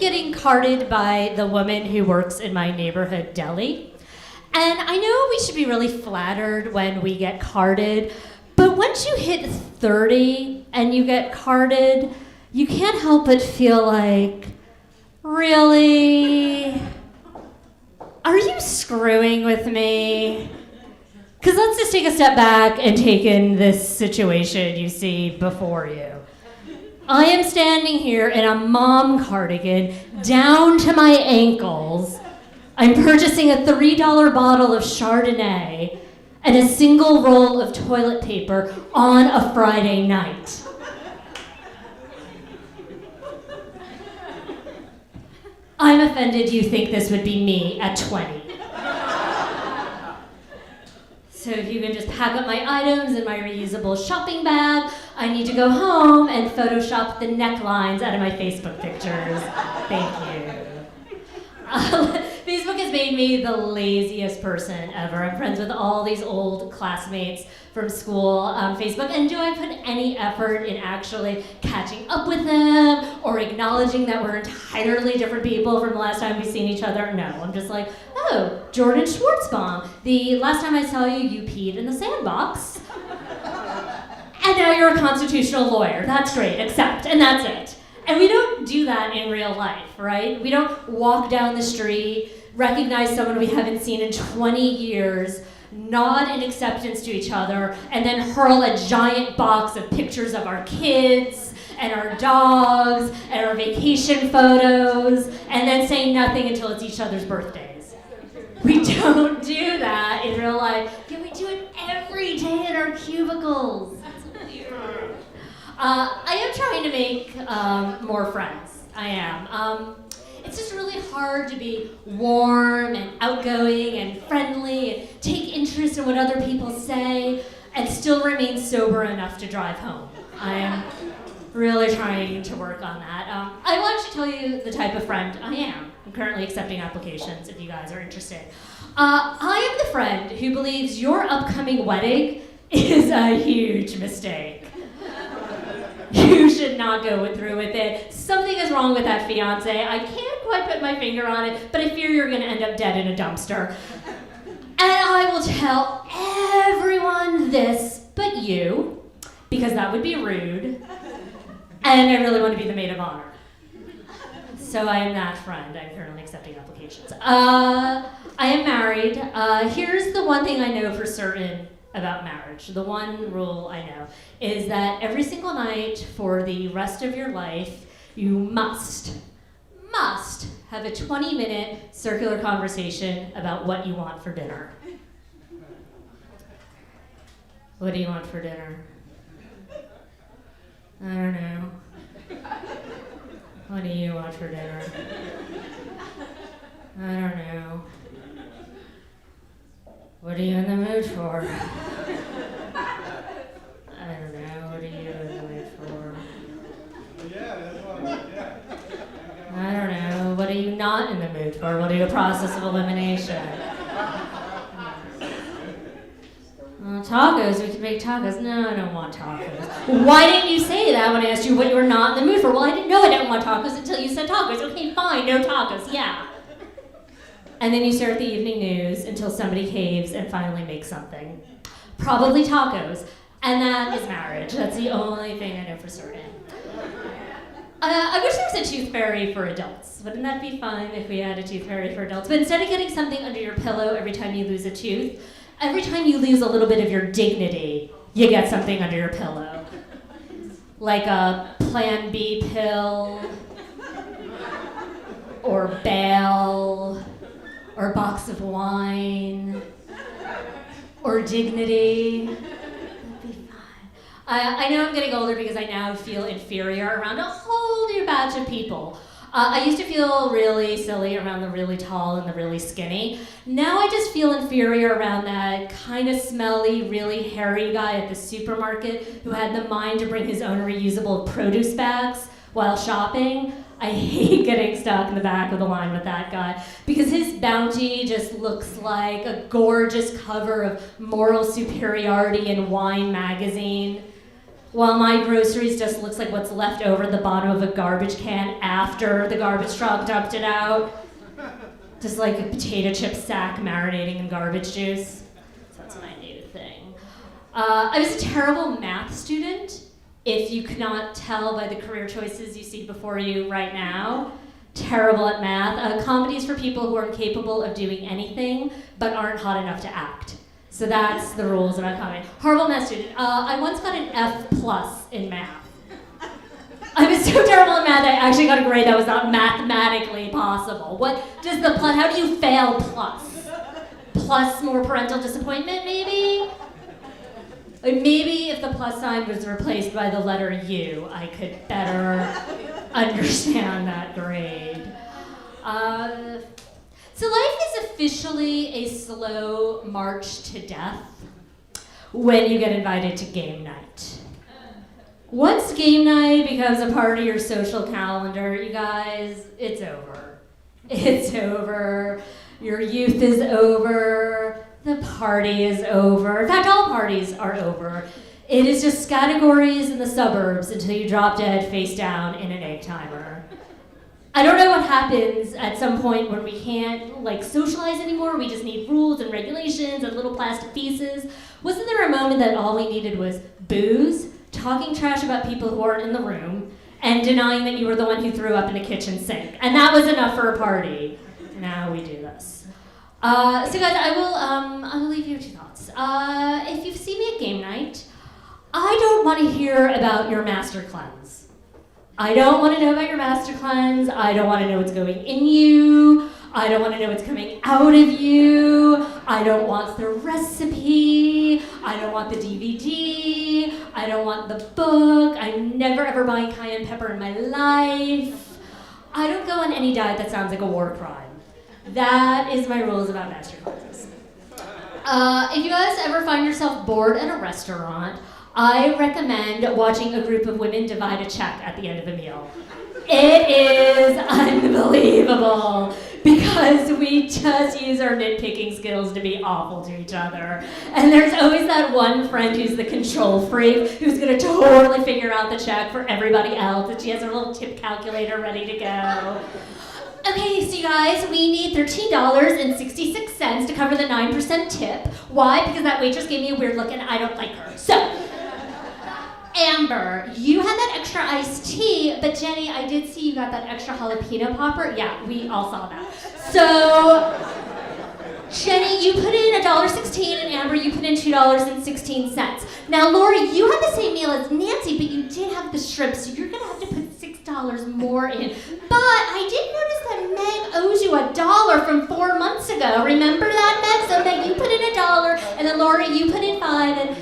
getting carded by the woman who works in my neighborhood deli. And I know we should be really flattered when we get carded, but once you hit 30 and you get carded, you can't help but feel like, really? Are you screwing with me? Because let's just take a step back and take in this situation you see before you. I am standing here in a mom cardigan down to my ankles. I'm purchasing a $3 bottle of Chardonnay and a single roll of toilet paper on a Friday night. I'm offended you think this would be me at 20. So if you can just pack up my items in my reusable shopping bag, I need to go home and Photoshop the necklines out of my Facebook pictures. Thank you. Facebook has made me the laziest person ever. I'm friends with all these old classmates from school on Facebook, and do I put any effort in actually catching up with them or acknowledging that we're entirely different people from the last time we've seen each other? No, I'm just like, oh, Jordan Schwartzbaum, the last time I saw you, you peed in the sandbox. And now you're a constitutional lawyer. That's great, accept, and that's it. And we don't do that in real life, right? We don't walk down the street, recognize someone we haven't seen in 20 years, nod in acceptance to each other, and then hurl a giant box of pictures of our kids and our dogs and our vacation photos, and then say nothing until it's each other's birthdays. We don't do that in real life. Yet we do it every day in our cubicles. I am trying to make more friends. I am. It's just really hard to be warm and outgoing and friendly and take interest in what other people say and still remain sober enough to drive home. I am really trying to work on that. I will actually tell you the type of friend I am. I'm currently accepting applications if you guys are interested. I am the friend who believes your upcoming wedding is a huge mistake. You should not go through with it. Something is wrong with that fiance. I can't quite put my finger on it, but I fear you're going to end up dead in a dumpster. And I will tell everyone this but you, because that would be rude. And I really want to be the maid of honor. So I am that friend. I'm currently accepting applications. I am married. Here's the one thing I know for certain about marriage. The one rule I know is that every single night for the rest of your life, you must have a 20-minute circular conversation about what you want for dinner. What do you want for dinner? I don't know. What do you want for dinner? I don't know. What are you in the mood for? I don't know. What are you in the mood for? I don't know. What are you not in the mood for? We'll do a process of elimination. Tacos. We can make tacos. No, I don't want tacos. Why didn't you say that when I asked you what you were not in the mood for? Well, I didn't know I didn't want tacos until you said tacos. Okay, fine. No tacos. Yeah. And then you stare at the evening news until somebody caves and finally makes something. Probably tacos. And that is marriage. That's the only thing I know for certain. I wish there was a tooth fairy for adults. Wouldn't that be fun if we had a tooth fairy for adults? But instead of getting something under your pillow every time you lose a tooth, every time you lose a little bit of your dignity, you get something under your pillow. Like a Plan B pill, or bail, or a box of wine, or dignity. That'd be fun. I know I'm getting older because I now feel inferior around a whole new batch of people. I used to feel really silly around the really tall and the really skinny. Now I just feel inferior around that kind of smelly, really hairy guy at the supermarket who had the mind to bring his own reusable produce bags while shopping. I hate getting stuck in the back of the line with that guy because his bounty just looks like a gorgeous cover of Moral Superiority in Wine magazine. while my groceries just looks like what's left over at the bottom of a garbage can after the garbage truck dumped it out. Just like a potato chip sack marinating in garbage juice. So that's my new thing. I was a terrible math student, if you could not tell by the career choices you see before you right now. Terrible at math. Comedy is for people who are incapable of doing anything but aren't hot enough to act. So that's the rules about comedy. Horrible math student. I once got an F+ in math. I was so terrible at math, I actually got a grade that was not mathematically possible. What does the plus, how do you fail plus? Plus more parental disappointment, maybe? Like maybe if the plus sign was replaced by the letter U, I could better understand that grade. So life is officially a slow march to death when you get invited to game night. Once game night becomes a part of your social calendar, you guys, it's over. It's over. Your youth is over. The party is over. In fact, all parties are over. It is just categories in the suburbs until you drop dead face down in an egg timer. I don't know what happens at some point when we can't socialize anymore. We just need rules and regulations and little plastic pieces. Wasn't there a moment that all we needed was booze, talking trash about people who aren't in the room, and denying that you were the one who threw up in the kitchen sink? And that was enough for a party. Now we do this. So guys, I will leave you with 2 thoughts. If you've seen me at game night, I don't want to hear about your master cleanse. I don't want to know about your master cleanse. I don't want to know what's going in you. I don't want to know what's coming out of you. I don't want the recipe. I don't want the DVD. I don't want the book. I'm never ever buying cayenne pepper in my life. I don't go on any diet that sounds like a war crime. That is my rules about master cleanses. If you guys ever find yourself bored at a restaurant, I recommend watching a group of women divide a check at the end of a meal. It is unbelievable because we just use our nitpicking skills to be awful to each other. And there's always that one friend who's the control freak who's gonna totally figure out the check for everybody else, and she has her little tip calculator ready to go. Okay, so you guys, we need $13.66 to cover the 9% tip. Why? Because that waitress gave me a weird look and I don't like her. So, Amber, you had that extra iced tea, but Jenny, I did see you got that extra jalapeno popper. Yeah, we all saw that. So, Jenny, you put in $1.16, and Amber, you put in $2.16. Now, Lori, you had the same meal as Nancy, but you did have the shrimp, so you're gonna have to put $6 more in. But I did notice that Meg owes you $1 from 4 months ago. Remember that, Meg? So Meg, you put in $1, and then Lori, you put in $5, and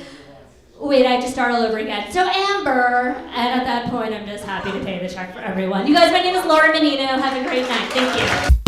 wait, I have to start all over again. So Amber, and at that point, I'm just happy to pay the check for everyone. You guys, my name is Laura Mannino. Have a great night. Thank you.